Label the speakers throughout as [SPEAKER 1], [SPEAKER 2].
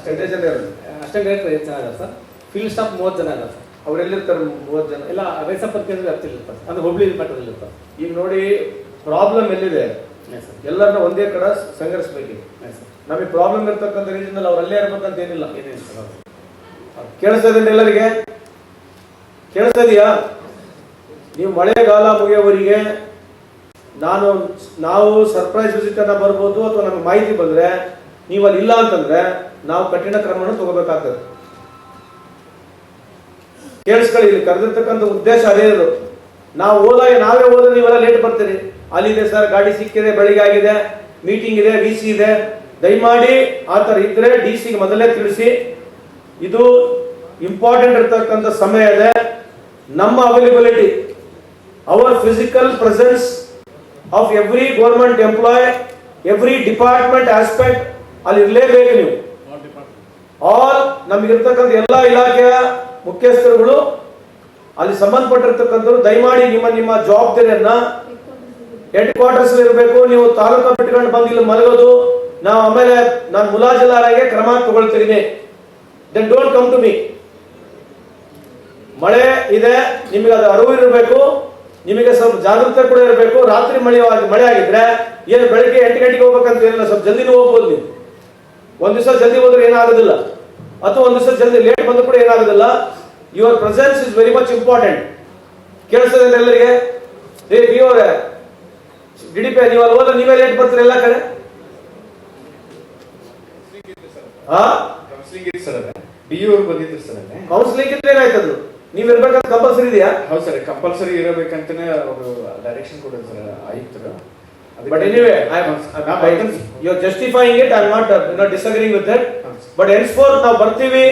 [SPEAKER 1] Assistant director 5 ಜನ ಇದ್ದಾರೆ sir. Field staff 30 ಜನ ಇದ್ದಾರೆ ಸರ್.
[SPEAKER 2] ಅವರೆಲ್ಲಿರ್ತಾರೆ 30 ಜನ?
[SPEAKER 1] ಎಲ್ಲ ರೈಸಪರ್ ಕೇಂದ್ರ ವ್ಯಾಪ್ತಿಲಿರ್ತಾರೆ, ಅಂದ್ರೆ ಹುಬ್ಳಿ ಮಟ್ಟದಲ್ಲಿ ಇರ್ತಾರೆ.
[SPEAKER 2] ಈಗ ನೋಡಿ ಪ್ರಾಬ್ಲಮ್ ಎಲ್ಲಿದೆ, ಎಲ್ಲರನ್ನ ಒಂದೇ ಕಡೆ ಸಂಘರ್ಷಬೇಕು. ನಮಗೆ ಪ್ರಾಬ್ಲಮ್ ಇರ್ತಕ್ಕಂಥ ರೀಸನ್ ಅವ್ರು ಅಲ್ಲೇ ಇರ್ಬೇಕಂತ ಏನಿಲ್ಲ. ಕೇಳಿಸ್ತಾ ಇದೆ ಎಲ್ಲರಿಗೆ? ಕೇಳಿಸ್ತಾ ಇದೆಯಾ? ನೀವು ಮಳೆಗಾಲ ಮುಗಿಯೋವರಿಗೆ ನಾವು ಸರ್ಪ್ರೈಸ್ ವಿಸಿಟ್ ಅನ್ನ ಬರ್ಬೋದು, ಅಥವಾ ನಮ್ಗೆ ಮಾಹಿತಿ ಬಂದ್ರೆ ನೀವು ಅಲ್ಲಿ ಇಲ್ಲ ಅಂತಂದ್ರೆ ನಾವು ಕಠಿಣ ಕ್ರಮವನ್ನು ತಗೋಬೇಕಾಗ್ತದೆ. ಕೇಳಿಸ್ಕೊಳ್ಳಿ, ಇಲ್ಲಿ ಕರೆದಿರ್ತಕ್ಕಂಥ ಉದ್ದೇಶ ಅದೇ ಇರೋದು. ನಾವೇ ಹೋದ್ರೆ ನೀವೆಲ್ಲ ಲೇಟ್ ಬರ್ತೀರಿ. ಅಲ್ಲಿದೆ ಸರ್, ಗಾಡಿ ಸಿಕ್ಕಿದೆ, ಬೆಳಿಗ್ಗೆ ಆಗಿದೆ, ಮೀಟಿಂಗ್ ಇದೆ, ಡಿ ಸಿ ಇದೆ. ದಯಮಾಡಿ ಆ ತರ ಇದ್ರೆ ಡಿ ಸಿಗೆ ಮೊದಲೇ ತಿಳಿಸಿ. ಇದು ಇಂಪಾರ್ಟೆಂಟ್ ಇರ್ತಕ್ಕಂಥ ಸಮಯ ಇದೆ. ನಮ್ಮ availability, our physical presence of every government employee, every department aspect ಅಲ್ಲಿ ಇರಲೇಬೇಕು. ನೀವು ಆಲ್ ನಮಗಿರ್ತಕ್ಕಂಥ ಎಲ್ಲಾ ಇಲಾಖೆಯ ಮುಖ್ಯಸ್ಥರುಗಳು ಅಲ್ಲಿ ಸಂಬಂಧಪಟ್ಟಿರ್ತಕ್ಕಂಥವ್ರು ದಯಮಾಡಿ ನಿಮ್ಮ ಜವಾಬ್ದಾರಿಯನ್ನ ಹೆಡ್ ಕ್ವಾರ್ಟರ್ಸ್ ಇರಬೇಕು. ನೀವು ತಾಲೂಕು ಬಿಟ್ಕೊಂಡು ಬಂದು ಇಲ್ಲಿ ಮಲಗೋದು, ನಾವು ಆಮೇಲೆ ನಾನು ಮುಲಾಜಿಲ್ಲಾರಾಗೆ ಕ್ರಮ ತಗೊಳ್ತೀನಿ. Then don't come to me. ಮಳೆ ಇದೆ, ನಿಮಗೆ ಅದು ಅರಿವು ಇರಬೇಕು, ನಿಮಗೆ ಸ್ವಲ್ಪ ಜಾಗೃತಿ ಕೂಡ ಇರಬೇಕು. ರಾತ್ರಿ ಮಳೆ ಆಗಿದ್ರೆ ಏನು ಬೆಳಿಗ್ಗೆ 8 ಗಂಟೆಗೆ ಹೋಗ್ಬೇಕಂತ ಏನಿಲ್ಲ, ಸ್ವಲ್ಪ ಜಲ್ದಿನೂ ಹೋಗ್ಬೋದು. ನೀವು ಒಂದ್ ದಿವಸ ಜಲ್ದಿ ಹೋದ್ರೆ ಏನಾಗೋದಿಲ್ಲ, ಅಥವಾ ಒಂದ್ ದಿವಸ ಜಲ್ದಿ ಲೇಟ್ ಬಂದು ಕೂಡ ಏನಾಗೋದಿಲ್ಲ. Your presence is very much important. ಕೇಳಿಸ್ತದೆ ಎಲ್ಲರಿಗೆ? ಬಿ ಅವರೇ, ಡಿಡಿಪಿ ನೀವು ಅಲ್ಲಿ ಹೋದ್ರೆ ನೀವೇ ಲೇಟ್ ಬರ್ತೀರಿ ಎಲ್ಲ ಕಡೆ. ಕೌನ್ಸಿಲಿಂಗ್ ಇದ್ರೆ ಏನಾಯ್ತದು? ನೀವ್ ಇರ್ಬೇಕಂತ ಕಂಪಲ್ಸರಿ ಇದೆಯಾ?
[SPEAKER 3] ಹೌದು ಸರ್, ಕಂಪಲ್ಸರಿ ಇರಬೇಕಂತಾನೆ ಅವರು ಡೈರೆಕ್ಷನ್ ಕೊಡೋದು ಸರ್ ಆಯುಕ್ತರು.
[SPEAKER 2] But anyway, you're justifying it. I'm not disagreeing with that. But henceforth ನಾವು ಬರ್ತೀವಿ,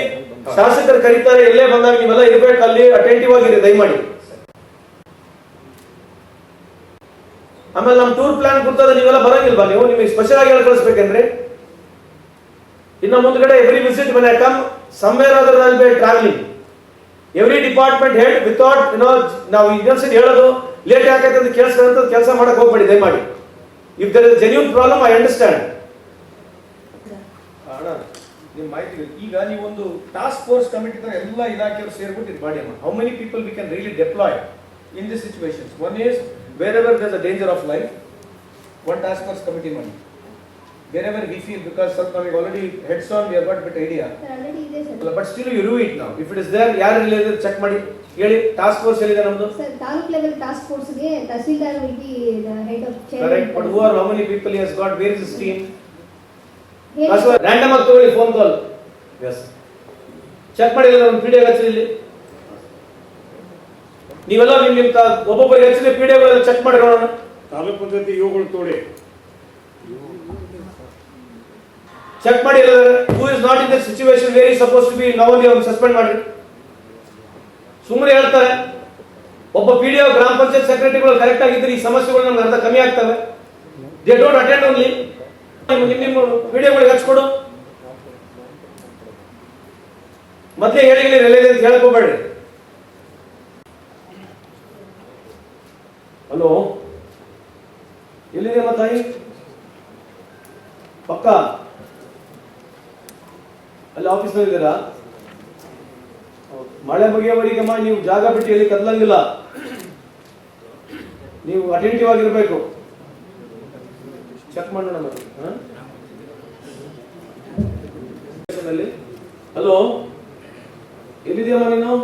[SPEAKER 2] ಶಾಸಕರು ಕರೀತಾರೆ, ಎಲ್ಲೇ ಬಂದಾಗ ನೀವೆಲ್ಲ ಇರ್ಬೇಕು, ಅಲ್ಲಿ ಅಟೆಂಟಿವ್ ಆಗಿರಿ ದಯಮಾಡಿ. ಆಮೇಲೆ ನಮ್ ಟೂರ್ ಪ್ಲಾನ್ ಕೊಡ್ತದೆ, ನೀವೆಲ್ಲ ಬರಂಗಿಲ್ವಾ? ನೀವು ನಿಮಗೆ ಸ್ಪೆಷಲ್ ಆಗಿ ಹೇಳಿ ಕಳಿಸ್ಬೇಕೇನ್ರಿ? ಇನ್ನು ಮುಂದ್ಗಡೆ every visit when I come somewhere other than by traveling, every department head without ನಾವು ಇನ್ನೊಂದ್ಸತಿ ಹೇಳೋದು ಲೇಟ್ ಯಾಕೈತೆ ಅಂತ ಕೇಳಿಸ್ಕೊಂತ ಕೆಲಸ ಮಾಡಕ್ ಹೋಗ್ಬೇಡಿ ದಯಮಾಡಿ. If there is a genuine problem, I understand. ನಿಮ್ಮ ಮಾಹಿತಿ ಈಗ ನೀವೊಂದು ಟಾಸ್ಕ್ ಫೋರ್ಸ್ ಕಮಿಟಿ ತರ ಎಲ್ಲ ಇಲಾಖೆಯವರು ಸೇರ್ಬಿಟ್ಟು ಇದು ಮಾಡಿ. How many people we can really deploy in these situations? One is wherever there is a danger of life, one task force committee ಮಾಡಿ. Wherever we feel, because sir we already heads on, we have got a bit idea.
[SPEAKER 4] Already ಇದೆ sir.
[SPEAKER 2] But still you do it now. If it is there, ಯಾರು related check ಮಾಡಿ ಹೇಳಿ. Task force ಎಲ್ಲಿದೆ ನಮ್ದು?
[SPEAKER 4] Sir, taluk level task force ಗೆ tahsildar will be the head of chair.
[SPEAKER 2] Correct. But who are, how many people he has got? Where is his team? That's why random ಆಗಿ ತಗೊಳ್ಳಿ phone call. Yes. Check ಮಾಡಿ ಒಂದು PDF ಹಚ್ಚಿ ಇಲ್ಲಿ. ನೀವೆಲ್ಲ ನಿಮ್ಮ ಒಬ್ಬೊಬ್ಬರಿಗೆ ಹಚ್ಚಿ ಪಿಡಿಎಫ್ ಚೆಕ್ ಮಾಡಿ ನೋಡೋಣ.
[SPEAKER 3] ತಾಲೂಕು ಪಂಚಾಯತಿ ಇವುಗಳು ತೋಡಿ
[SPEAKER 2] ಚೆಕ್ ಮಾಡಿ. Who is not in the situation where is suppose to be, ನಾವು ಅವ್ನು ಸಸ್ಪೆಂಡ್ ಮಾಡಿ. ಸುಮ್ಮನೆ ಹೇಳ್ತಾರೆ. ಒಬ್ಬ ಪಿಡಿಒ ಗ್ರಾಮ ಪಂಚಾಯತ್ ಸೆಕ್ರೆಟರಿಗಳು ಕರೆಕ್ಟ್ ಆಗಿದ್ರೆ ಈ ಸಮಸ್ಯೆಗಳು ನಮ್ಗೆ ಅರ್ಧ ಕಮ್ಮಿ ಆಗ್ತವೆ. They don't attend only. ನಿಮ್ಮ ಪಿಡಿಒಗಳಿಗೆ ಹಚ್ಕೊಡು. ಮತ್ತೆ ಹೇಳಿ ರಿಲೇಜನ್ ಹೇಳಕ್ ಹೋಗ್ಬೇಡ್ರಿ. ಹಲೋ, ಎಲ್ಲಿದೆ ತಾಯಿ? ಪಕ್ಕ ಅಲ್ಲಿ ಆಫೀಸ್ನಲ್ಲಿ ಇದ್ದೀರಾ? ಮಳೆ ಮುಗಿಯೋವರೆಗೆ ನೀವು ಜಾಗ ಬಿಟ್ಟು ಎಲ್ಲಿ ಕದಲಂಗಿಲ್ಲ. ನೀವು ಅಟೆಂಟಿವ್ ಆಗಿರ್ಬೇಕು. ಚೆಕ್ ಮಾಡೋಣ ಮತ್ತೆ. ಹಲೋ, ಎಲ್ಲಿದೆಯಮ್ಮ ನೀನು?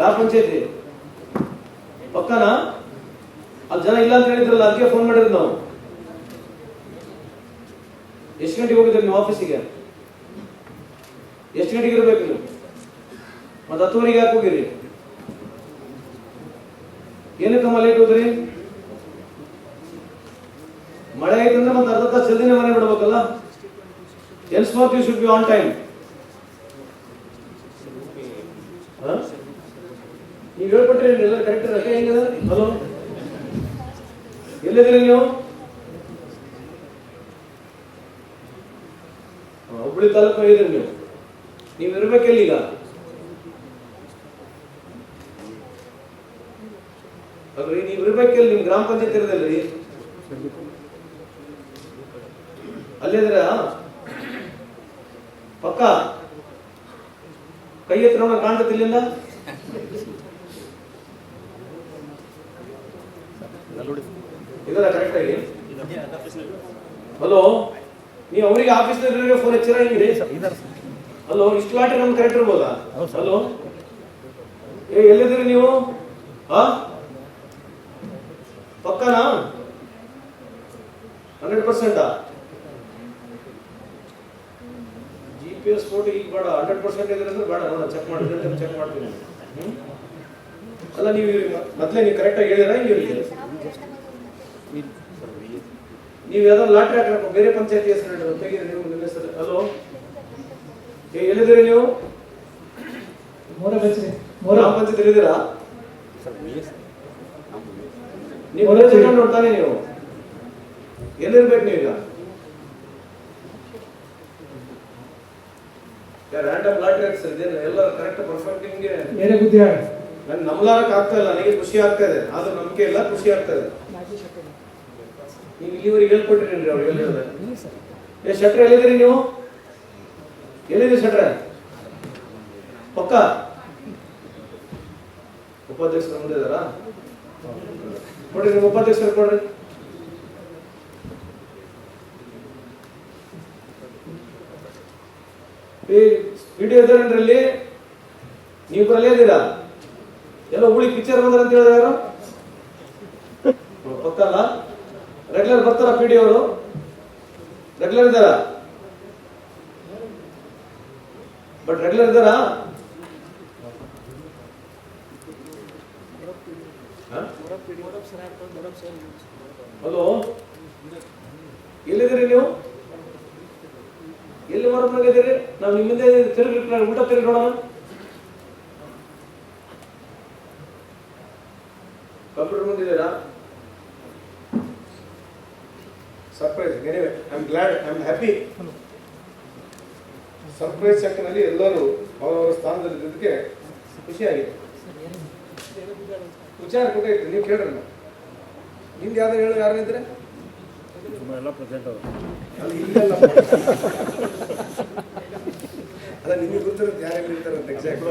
[SPEAKER 2] ಯಾವ ಪಂಚಾಯತಿ? ಪಕ್ಕನಾ? ಅಲ್ಲಿ ಜನ ಇಲ್ಲ ಅಂತ ಹೇಳಿದ್ರಲ್ಲ, ಅದಕ್ಕೆ ಫೋನ್ ಮಾಡಿದ್ರು ನಾವು. ಎಷ್ಟು ಗಂಟೆಗೆ ಹೋಗಿದ್ರಿ ನೀವು ಆಫೀಸಿಗೆ? ಎಷ್ಟು ಗಂಟೆಗೆ ಇರಬೇಕು ನೀವು? ಮತ್ತೆ 10 ಯಾಕೆ ಹೋಗಿರಿ? ಏನಕ್ಕಮ್ಮ ಲೇಟ್ ಹೋದ್ರಿ? ಮಳೆ ಆಯ್ತಂದ್ರೆ ಮತ್ತೆ ಅರ್ಧ ತಾಸು ಜಲ್ದಿನೇ ಮನೆ ಬಿಡ್ಬೇಕಲ್ಲ. ಎಲ್ಸ್ಮೋತ್ you should be on time. ನೀವು ಹೇಳ್ಕೊಟ್ರಿ ಎಲ್ಲ ಕರೆಕ್ಟ್ ರೊಕ್ಕ ಹೆಂಗಿದೆ? ಹಲೋ, ಎಲ್ಲಿದ್ದೀರಿ ನೀವು? ಹುಬ್ಬಳ್ಳಿ ತಾಲೂಕು ಇದ್ರಿ ನೀವು. ನೀವು ಇರ್ಬೇಕೆಲ್ಲಿ ಈಗ? ಅಲ್ರಿ, ನೀವು ಇರ್ಬೇಕೆಲ್ಲಿ? ನಿಮ್ ಗ್ರಾಮ ಪಂಚಾಯತ್ ಇರೋದಲ್ರಿ? ಅಲ್ಲಿದ್ರ ಪಕ್ಕ ಕೈ ಎತ್ತರ ಕಾಣ್ತತಿಲ್ಲ. ಇದಲ್ಲ ಕರೆಕ್ಟ್ ಆಗಿ. ಹಲೋ, ನೀವು ಅವರಿಗೆ ಆಫೀಸ್ ಫೋನ್ ಹಚ್ಚಿರ ಹಿಂಗ್ರಿ? ಹಲೋ, ಇಷ್ಟು ಲಾಟಿ ನಮ್ಗೆ ಕರೆಕ್ಟ್ ಇರ್ಬೋದಾ? ಹಲೋ, ಎಲ್ಲಿದ್ದೀರಿ ನೀವು? ಪಕ್ಕನಾ 100%? GPS ಫೋಟೋ ಈಗ ಬೇಡ, 100% ಇದ್ರೆ ಅಂದ್ರೆ ಬೇಡ. ನೋಡ, ಚೆಕ್ ಮಾಡಿ, ಚೆಕ್ ಮಾಡ್ತೀನಿ. ಅಲ್ಲ, ನೀವು ಮೊದಲೇ ನೀವು ಕರೆಕ್ಟಾಗಿ ಹೇಳಿರ ಹಿಂಗೆ? ನೀವು ಯಾವ್ದಾದ್ರು ಲಾಟ್ರಿ ಹಾಕಬೇಕು, ಬೇರೆ ಪಂಚಾಯತಿ ಹೆಸರು ತೆಗೀರಿ ನೀವು ನಿಮ್ಮ ಹೆಸರು. ಹಲೋ, ಎಲ್ಲಿದ್ದೀರಿ ನೀವು? ಗ್ರಾಮ ಪಂಚಾಯತ್ ಇದ್ದೀರಾ? ನೀವು ನೋಡ್ತಾನೆ, ನೀವು ಎಲ್ಲಿರ್ಬೇಕು ನೀವೀಗ? ರ್ಯಾಂಡಮ್ ಲಾಟ್ರಿ ಹಾಕ್ಸರ್ ಇದೇನು ಎಲ್ಲ ಕರೆಕ್ಟ್ ಪರ್ಫೆಕ್ಟ್ ನಿಮ್ಗೆ ನನ್ ನಂಬಲಾರಕ್ ಆಗ್ತಾ ಇಲ್ಲ. ನನಗೆ ಖುಷಿ ಆಗ್ತಾ ಇದೆ, ಆದ್ರೂ ನಂಬಿಕೆ ಇಲ್ಲ, ಖುಷಿ ಆಗ್ತಾ ಇದೆ. ನೀವು ಇಲ್ಲಿವರೆಗೆ ಹೇಳ್ಕೊಟ್ಟಿರಿ ಅವ್ರಿಗೆ. ಶೆಟ್ರೆ ಎಲ್ಲಿದ್ದೀರಿ ನೀವು? ಎಲ್ಲಿದ್ದೀರಿ ಶೆಟ್ರೆ? ಪಕ್ಕ ಉಪಾಧ್ಯಕ್ಷರು ಮುಂದೆ ಇದಾರಾ? ಕೊಡ್ರಿ, ನಿಮ್ಮ ಉಪಾಧ್ಯಕ್ಷರು ಕೊಡ್ರಿ. ವಿಡಿಯೋ ಇದ್ದಾರೇನ್ರಲ್ಲಿ? ನೀವು ಅಲ್ಲೇ ಇದ್ದೀರಾ? ಎಲ್ಲ ಹುಳಿ ಪಿಕ್ಚರ್ ಬಂದಾರ ಅಂತ ಹೇಳಿದ ಯಾರು? ಪಕ್ಕ ಅಲ್ಲ, ರೆಗ್ಯುಲರ್ ಬರ್ತಾರ ಪಿ ಡಿ ಅವರು? ರೆಗ್ಯುಲರ್ ಇದ್ದಾರಾ? ಬಟ್ ರೆಗ್ಯುಲರ್ ಇದ್ದಾರಾ? ಹಲೋ, ಎಲ್ಲಿದ್ದೀರಿ ನೀವು? ಎಲ್ಲಿ ಹೊರಗಿದ್ದೀರಿ? ನಾವು ನಿಮ್ಮಿಂದ ತಿರುಗಿ ಊಟ ತಿರುಗಿ ನೋಡೋಣ. ಕಂಪ್ಯೂಟರ್ ಮುಂದಿದ್ದೀರಾ? Surprise. Anyway, I am glad, I am happy. Surprise ಚೆಕ್ನಲ್ಲಿ ಎಲ್ಲರೂ ಅವರವರ ಸ್ಥಾನದಲ್ಲಿದ್ದಕ್ಕೆ ಖುಷಿಯಾಗಿದೆ. ವಿಚಾರ ಕೊಟ್ಟೈತಿ, ನೀವು ಕೇಳ್ರಿ. ನಿಮ್ದು ಯಾವ್ದು ಹೇಳು, ಯಾರು ಇದ್ರೆ ಅಲ್ಲ, ನಿಮಗೆ ಗೊತ್ತಿರುತ್ತೆ ಯಾರು ಇರ್ತಾರೆ ಅಂತ ಎಕ್ಸಾಕ್ಟ್.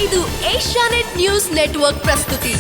[SPEAKER 5] ಇದು ಏಷ್ಯಾನೆಟ್ ನ್ಯೂಸ್ ನೆಟ್ವರ್ಕ್ ಪ್ರಸ್ತುತಿ.